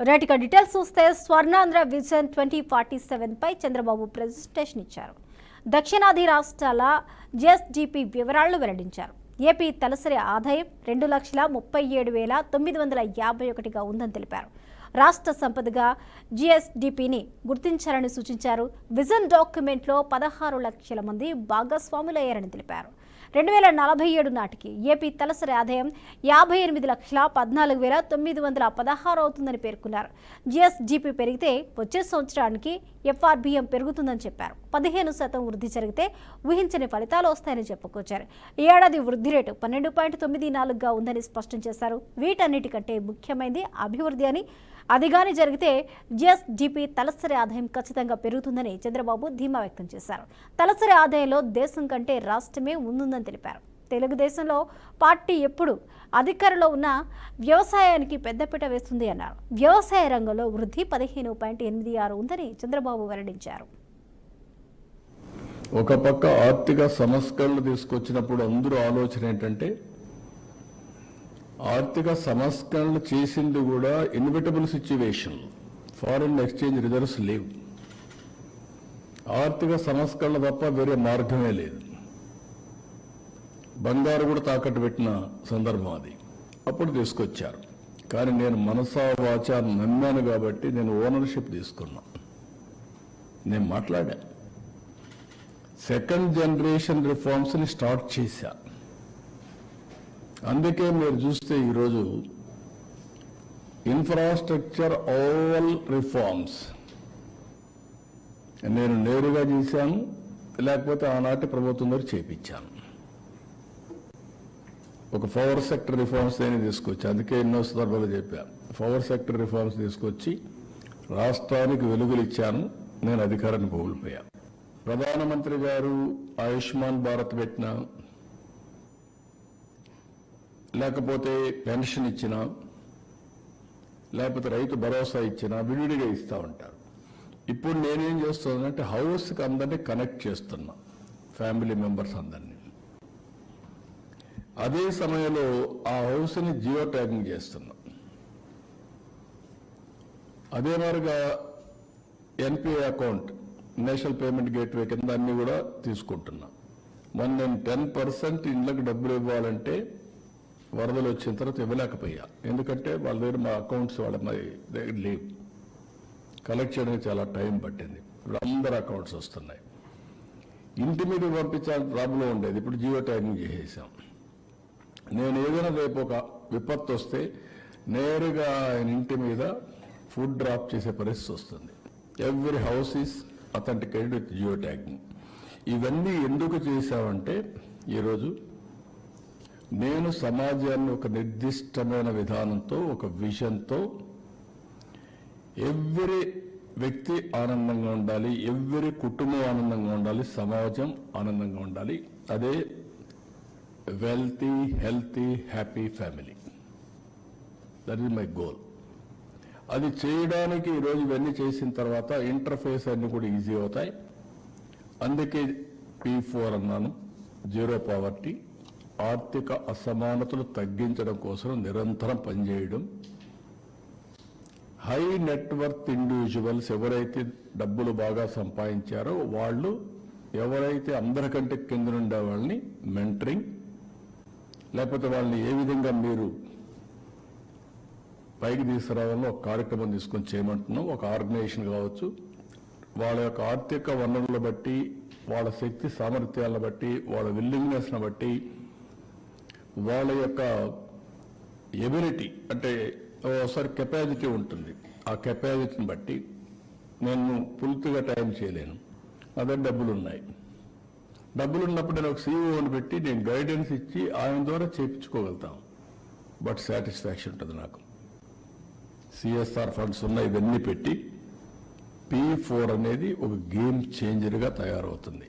రైట్గా details చూస్తే Swarnandhra vision 2047 పై Chandrababu presentation ఇచ్చారు. దక్షిణాది రాష్ట్రాల జిఎస్డిపి వివరాలను వెల్లడించారు. ఏపీ తలసరి ఆదాయం 2,37,951గా ఉందని తెలిపారు. రాష్ట్ర సంపదగా జిఎస్డిపిని గుర్తించాలని సూచించారు. విజన్ డాక్యుమెంట్లో 16 లక్షల మంది భాగస్వాములయ్యారని తెలిపారు. 2047 నాటికి ఏపీ తలసరి ఆదాయం 58,14,916 అవుతుందని పేర్కొన్నారు. జిఎస్డిపి పెరిగితే వచ్చే సంవత్సరానికి ఎఫ్ఆర్బిఎం పెరుగుతుందని చెప్పారు. 15% వృద్ధి జరిగితే ఊహించని ఫలితాలు వస్తాయని చెప్పుకొచ్చారు. ఈ ఏడాది వృద్ధి రేటు 12.94గా ఉందని స్పష్టం చేశారు. వీటన్నిటికంటే ముఖ్యమైనది అభివృద్ధి అని, అదిగాని జరిగితే జిఎస్డిపి తలసరి ఆదాయం ఖచ్చితంగా పెరుగుతుందని చంద్రబాబు ధీమా వ్యక్తం చేశారు. తలసరి ఆదాయంలో దేశం కంటే రాష్ట్రమే ముందుందని తెలిపారు. తెలుగుదేశంలో పార్టీ ఎప్పుడు అధికారంలో ఉన్న వ్యవసాయానికి పెద్దపీట వేస్తుంది అన్నారు. వ్యవసాయ రంగంలో వృద్ధి 15.86 ఉందని చంద్రబాబు వెల్లడించారు. ఒక పక్క ఆర్థిక సంస్కరణలు తీసుకొచ్చినప్పుడు అందరూ ఆలోచన ఏంటంటే ఆర్థిక సంస్కరణలు చేసింది కూడా inevitable situation, foreign exchange reserves లేవు. ఆర్థిక సంస్కరణలు తప్ప వేరే మార్గమే లేదు. బంగారు కూడా తాకట్టు పెట్టిన సందర్భం అది. అప్పుడు తీసుకొచ్చారు. కానీ నేను మనసా వాచా నమ్మాను కాబట్టి నేను ఓనర్షిప్ తీసుకున్నా. నేను మాట్లాడా. సెకండ్ జనరేషన్ రిఫార్మ్స్ని స్టార్ట్ చేశా. అందుకే మీరు చూస్తే ఈరోజు ఇన్ఫ్రాస్ట్రక్చర్ ఆల్ రిఫార్మ్స్ నేను నేరుగా చేశాను, లేకపోతే ఆనాటి ప్రభుత్వం ద్వారా చేపించాను. ఒక పవర్ సెక్టర్ రిఫార్మ్స్ అని తీసుకొచ్చి, అందుకే ఎన్నో సందర్భాలు చెప్పాను, పవర్ సెక్టర్ రిఫార్మ్స్ తీసుకొచ్చి రాష్ట్రానికి వెలుగులు ఇచ్చాను. నేను అధికారాన్ని కోల్పోయాను. ప్రధానమంత్రి గారు ఆయుష్మాన్ భారత్ పెట్టిన, లేకపోతే పెన్షన్ ఇచ్చినా, లేకపోతే రైతు భరోసా ఇచ్చినా విడివిడిగా ఇస్తూ ఉంటారు. ఇప్పుడు నేనేం చేస్తున్నానంటే హౌస్కి అందరినీ కనెక్ట్ చేస్తున్నా, ఫ్యామిలీ మెంబర్స్ అందరినీ. అదే సమయంలో ఆ హౌస్ని జియో ట్యాగింగ్ చేస్తున్నా. అదే మాదిరిగా NPI account, national payment gateway కింద అన్ని కూడా తీసుకుంటున్నా. మొన్న నేను 10% ఇళ్ళకి డబ్బులు ఇవ్వాలంటే వరదలు వచ్చిన తర్వాత ఇవ్వలేకపోయా. ఎందుకంటే వాళ్ళ దగ్గర మా అకౌంట్స్ వాళ్ళ దగ్గర లేవు. కలెక్ట్ చేయడానికి చాలా టైం పట్టింది. ఇప్పుడు అందరు అకౌంట్స్ వస్తున్నాయి. ఇంటి మీద పంపించాలని ప్రాబ్లం ఉండేది, ఇప్పుడు జియో ట్యాగింగ్ చేసేసాం. నేను ఏదైనా రేపు ఒక విపత్తు వస్తే నేరుగా ఆయన ఇంటి మీద ఫుడ్ డ్రాప్ చేసే పరిస్థితి వస్తుంది. Every house is authenticated with geo tagging. ఇవన్నీ ఎందుకు చేశామంటే ఈరోజు నేను సమాజాన్ని ఒక నిర్దిష్టమైన విధానంతో, ఒక విజన్తో ఎవ్రీ వ్యక్తి ఆనందంగా ఉండాలి, ఎవ్రీ కుటుంబం ఆనందంగా ఉండాలి, సమాజం ఆనందంగా ఉండాలి. అదే wealthy, healthy, happy family. That is my goal. అది చేయడానికి ఈరోజు ఇవన్నీ చేసిన తర్వాత ఇంటర్ఫేస్ అన్నీ కూడా ఈజీ అవుతాయి. అందుకే P4 అన్నాను, జీరో పావర్టీ. ఆర్థిక అసమానతలు తగ్గించడం కోసం నిరంతరం పనిచేయడం. హై నెట్వర్త్ ఇండివిజువల్స్ ఎవరైతే డబ్బులు బాగా సంపాదించారో వాళ్ళు, ఎవరైతే అందరికంటే కింద ఉండే వాళ్ళని మెంటరింగ్, లేకపోతే వాళ్ళని ఏ విధంగా మీరు పైకి తీసుకురావాలో ఒక కార్యక్రమం తీసుకొని చేయమంటున్నాం. ఒక ఆర్గనైజేషన్ కావచ్చు, వాళ్ళ యొక్క ఆర్థిక వనరులను బట్టి, వాళ్ళ శక్తి సామర్థ్యాలను బట్టి, వాళ్ళ విల్లింగ్నెస్ను బట్టి, వాళ్ళ యొక్క ఎబిలిటీ అంటే ఒకసారి కెపాసిటీ ఉంటుంది. ఆ కెపాసిటీని బట్టి నేను పూర్తిగా టైం చేయలేను. అదే డబ్బులు ఉన్నాయి. డబ్బులు ఉన్నప్పుడు నేను ఒక సీఈఓని పెట్టి నేను గైడెన్స్ ఇచ్చి ఆయన ద్వారా చేయించుకోగలుగుతాం. బట్ సాటిస్ఫాక్షన్ ఉంటుంది నాకు. సిఎస్ఆర్ ఫండ్స్ ఉన్నాయి, ఇవన్నీ పెట్టి P4 అనేది ఒక గేమ్ చేంజర్గా తయారవుతుంది.